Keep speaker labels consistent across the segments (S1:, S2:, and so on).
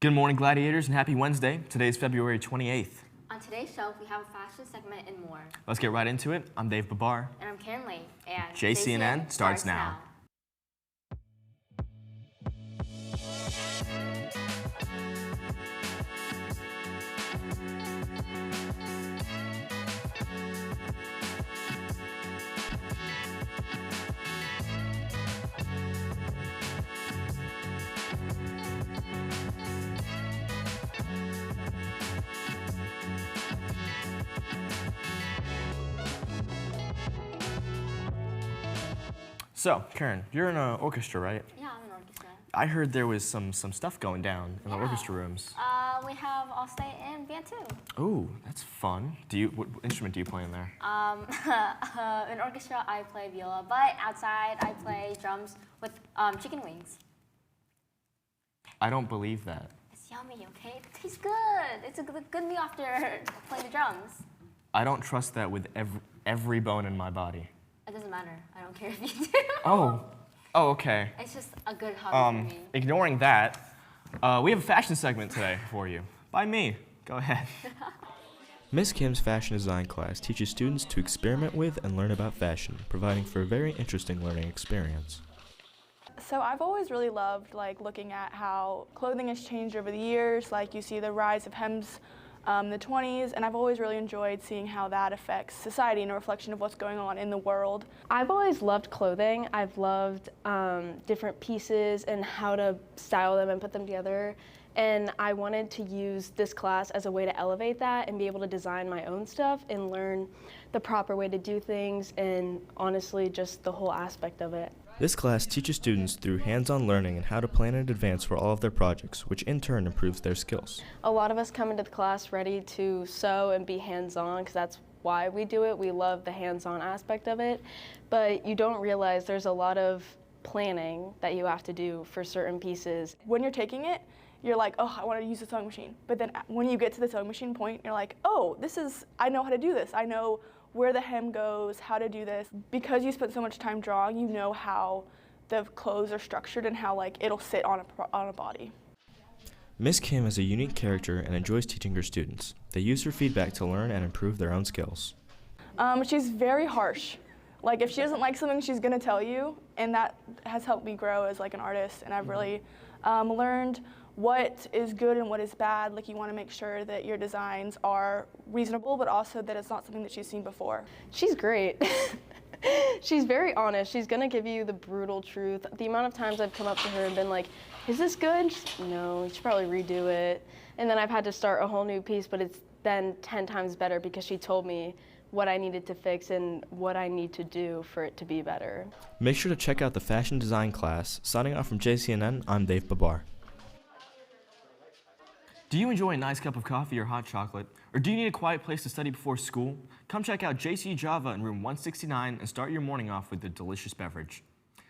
S1: Good morning, Gladiators, and happy Wednesday. Today is February 28th.
S2: On today's show, we have a fashion segment and more.
S1: Let's get right into it. I'm Dave Babar.
S2: And I'm Karen Lee. And
S1: JCNN starts now. So, Karen, you're in an orchestra, right?
S2: Yeah, I'm in orchestra.
S1: I heard there was some stuff going down in the orchestra rooms.
S2: We have All-State and band too.
S1: Ooh, that's fun. What instrument do you play in there?
S2: In orchestra, I play viola, but outside, I play drums with chicken wings.
S1: I don't believe that.
S2: It's yummy, okay? It tastes good. It's a good meal after playing the drums.
S1: I don't trust that with every bone in my body.
S2: It doesn't matter. I don't care if you do.
S1: Oh, okay.
S2: It's just a good hobby for me.
S1: Ignoring that, we have a fashion segment today for you. By me. Go ahead. Miss Kim's fashion design class teaches students to experiment with and learn about fashion, providing for a very interesting learning experience.
S3: So I've always really loved looking at how clothing has changed over the years. Like you see the rise of hems in the 20s, and I've always really enjoyed seeing how that affects society and a reflection of what's going on in the world.
S4: I've always loved clothing. I've loved different pieces and how to style them and put them together. And I wanted to use this class as a way to elevate that and be able to design my own stuff and learn the proper way to do things and honestly just the whole aspect of it.
S1: This class teaches students through hands-on learning and how to plan in advance for all of their projects, which in turn improves their skills.
S4: A lot of us come into the class ready to sew and be hands-on because that's why we do it. We love the hands-on aspect of it, but you don't realize there's a lot of planning that you have to do for certain pieces.
S3: When you're taking it, you're like, oh, I want to use the sewing machine. But then when you get to the sewing machine point, you're like, oh, I know how to do this. I know where the hem goes, how to do this. Because you spent so much time drawing, you know how the clothes are structured and how it'll sit on a body.
S1: Miss Kim is a unique character and enjoys teaching her students. They use her feedback to learn and improve their own skills.
S3: She's very harsh. If she doesn't like something, she's gonna tell you, and that has helped me grow as an artist. And I've really learned what is good and what is bad. You want to make sure that your designs are reasonable, but also that it's not something that she's seen before.
S4: She's great. She's very honest. She's gonna give you the brutal truth. The amount of times I've come up to her and been like, is this good? No, you should probably redo it. And then I've had to start a whole new piece, but it's then 10 times better because she told me what I needed to fix and what I need to do for it to be better.
S1: Make sure to check out the fashion design class. Signing off from JCNN, I'm Dave Babar. Do you enjoy a nice cup of coffee or hot chocolate? Or do you need a quiet place to study before school? Come check out JC Java in room 169 and start your morning off with a delicious beverage.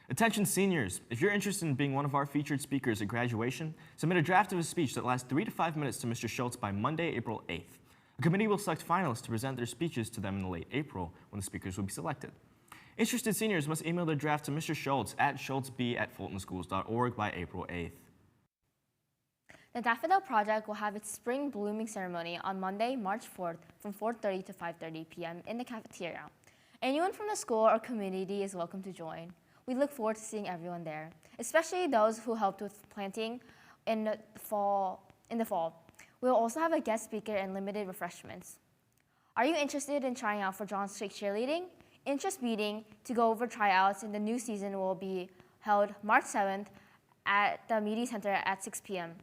S1: Attention seniors, if you're interested in being one of our featured speakers at graduation, submit a draft of a speech that lasts 3 to 5 minutes to Mr. Schultz by Monday, April 8th. A committee will select finalists to present their speeches to them in late April when the speakers will be selected. Interested seniors must email their draft to Mr. Schultz at schultzb@fultonschools.org by April 8th.
S2: The Daffodil Project will have its spring blooming ceremony on Monday, March 4th from 4:30 to 5:30 p.m. in the cafeteria. Anyone from the school or community is welcome to join. We look forward to seeing everyone there, especially those who helped with planting in the fall. We will also have a guest speaker and limited refreshments. Are you interested in trying out for John Street cheerleading? Interest meeting to go over tryouts in the new season will be held March 7th at the Media Center at 6 p.m.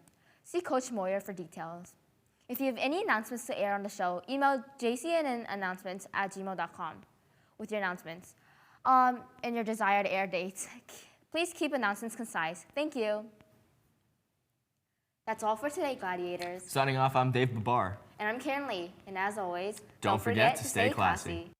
S2: See Coach Moyer for details. If you have any announcements to air on the show, email jcnnannouncements@gmail.com with your announcements and your desired air dates. Please keep announcements concise. Thank you. That's all for today, Gladiators.
S1: Signing off, I'm Dave Babar.
S2: And I'm Karen Lee. And as always,
S1: Don't forget to stay classy.